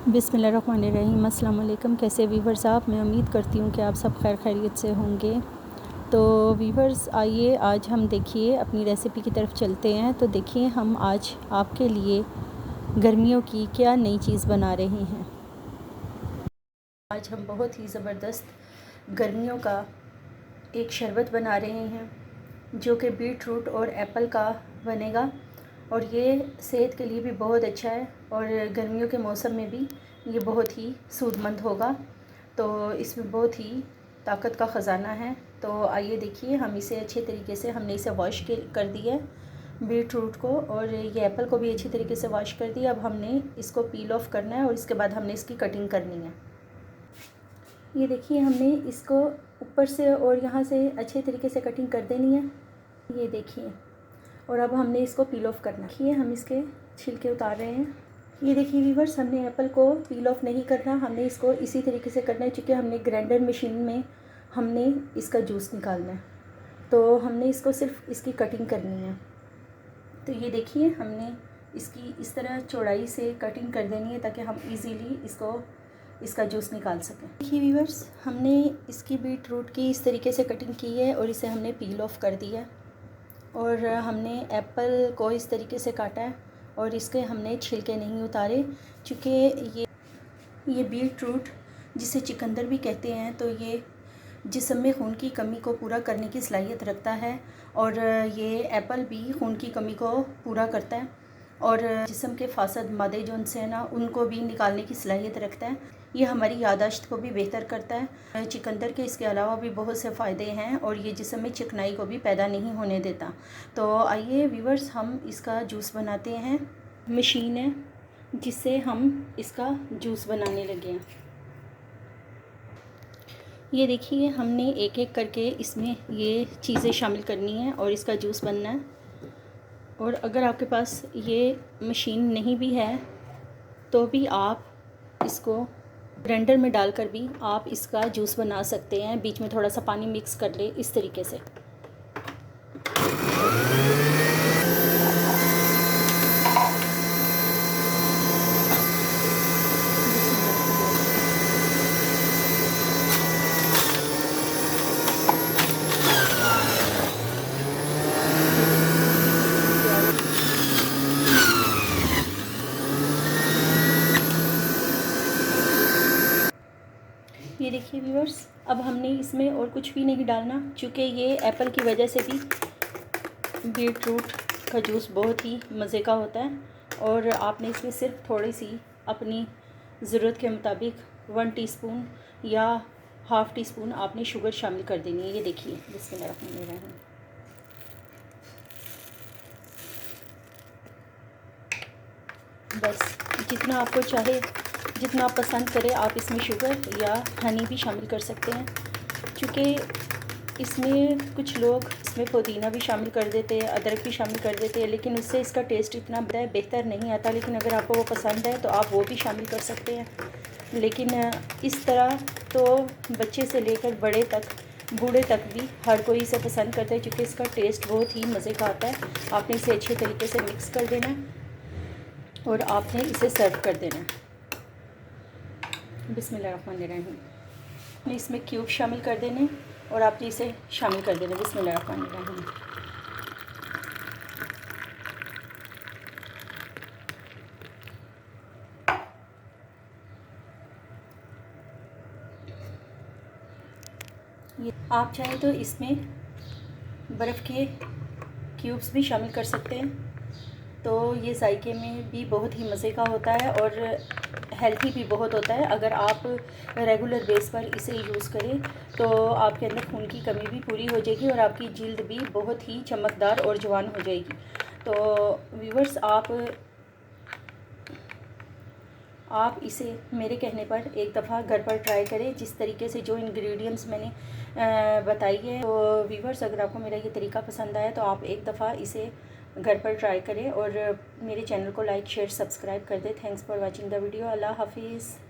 बिस्मिल्लाहिर्रहमानिर्रहीम। अस्सलाम वालेकुम। कैसे वीवर्स आप? मैं उम्मीद करती हूँ कि आप सब खैर खैरियत से होंगे। तो वीवर्स आइए आज हम देखिए अपनी रेसिपी की तरफ चलते हैं। तो देखिए हम आज आपके लिए गर्मियों की क्या नई चीज़ बना रहे हैं। आज हम बहुत ही ज़बरदस्त गर्मियों का एक शरबत बना रहे हैं जो कि बीट रूट और एप्पल का बनेगा और ये सेहत के लिए भी बहुत अच्छा है और गर्मियों के मौसम में भी ये बहुत ही सूदमंद होगा। तो इसमें बहुत ही ताकत का ख़जाना है। तो आइए देखिए हम इसे अच्छे तरीके से हमने इसे वॉश कर दिया है बीट रूट को और ये एप्पल को भी अच्छी तरीके से वॉश कर दिया। अब हमने इसको पील ऑफ करना है और इसके बाद हमने इसकी कटिंग करनी है। ये देखिए हमने इसको ऊपर से और यहाँ से अच्छे तरीके से कटिंग कर देनी है। ये देखिए और अब हमने इसको पील ऑफ करना है। देखिए हम इसके छिलके उतार रहे हैं। ये देखिए वीवर्स हमने एप्पल को पील ऑफ नहीं करना, हमने इसको इसी तरीके से करना है क्योंकि हमने ग्राइंडर मशीन में हमने इसका जूस निकालना है। तो हमने इसको सिर्फ इसकी कटिंग करनी है। तो ये देखिए हमने इसकी इस तरह चौड़ाई से कटिंग कर देनी है ताकि हम इजीली इसका जूस निकाल सकें। देखिए वीवर्स हमने इसकी बीट रूट की इस तरीके से कटिंग की है और इसे हमने पील ऑफ कर दिया और हमने एप्पल को इस तरीके से काटा है और इसके हमने छिलके नहीं उतारे क्योंकि ये बीट रूट जिसे चिकंदर भी कहते हैं तो ये जिस्म में खून की कमी को पूरा करने की सलाहियत रखता है और ये एप्पल भी खून की कमी को पूरा करता है और जिस्म के फासद मादे जो उनसे है ना उनको भी निकालने की सलाहियत रखता है। ये हमारी यादाश्त को भी बेहतर करता है। चिकंदर के इसके अलावा भी बहुत से फ़ायदे हैं और ये जिस्म में चिकनाई को भी पैदा नहीं होने देता। तो आइए वीवर्स हम इसका जूस बनाते हैं। मशीन है जिससे हम इसका जूस बनाने लगे हैं। ये देखिए हमने एक एक करके इसमें ये चीज़ें शामिल करनी है और इसका जूस बनना है। और अगर आपके पास ये मशीन नहीं भी है तो भी आप इसको ग्राइंडर में डालकर भी आप इसका जूस बना सकते हैं। बीच में थोड़ा सा पानी मिक्स कर ले इस तरीके से। ये देखिए व्यूअर्स अब हमने इसमें और कुछ भी नहीं डालना क्योंकि ये एप्पल की वजह से भी बीट रूट का जूस बहुत ही मज़े का होता है और आपने इसमें सिर्फ थोड़ी सी अपनी ज़रूरत के मुताबिक 1 टीस्पून या हाफ़ टी स्पून आपने शुगर शामिल कर देनी है। ये देखिए बिस्मिल्लाहिर्रहमानिर्रहीम। बस जितना आपको चाहे जितना आप पसंद करें आप इसमें शुगर या हनी भी शामिल कर सकते हैं क्योंकि इसमें कुछ लोग इसमें पुदीना भी शामिल कर देते हैं, अदरक भी शामिल कर देते हैं, लेकिन उससे इसका टेस्ट इतना बेहतर नहीं आता। लेकिन अगर आपको वो पसंद है तो आप वो भी शामिल कर सकते हैं। लेकिन इस तरह तो बच्चे से लेकर बड़े तक बूढ़े तक भी हर कोई इसे पसंद करता है क्योंकि इसका टेस्ट बहुत ही मज़े का आता है। आपने इसे अच्छे तरीके से मिक्स कर देना है और आपने इसे सर्व कर देना है। बिस्मिल्लाहिर्रहमानिर्रहीम। इसमें क्यूब शामिल कर देने और आपने इसे शामिल कर देना। बिस्मिल्लाहिर्रहमानिर्रहीम। ये आप चाहें तो इसमें बर्फ़ के क्यूब्स भी शामिल कर सकते हैं तो ये जायके में भी बहुत ही मज़े का होता है और हेल्थी भी बहुत होता है। अगर आप रेगुलर बेस पर इसे यूज़ करें तो आपके अंदर खून की कमी भी पूरी हो जाएगी और आपकी जिल्द भी बहुत ही चमकदार और जवान हो जाएगी। तो व्यूअर्स आप इसे मेरे कहने पर एक दफ़ा घर पर ट्राई करें जिस तरीके से जो इंग्रेडिएंट्स मैंने बताई है। तो व्यूअर्स अगर आपको मेरा ये तरीका पसंद आया तो आप एक दफ़ा इसे घर पर ट्राई करें और मेरे चैनल को लाइक शेयर सब्सक्राइब कर दें। Thanks for watching the video. अल्लाह हाफिज़।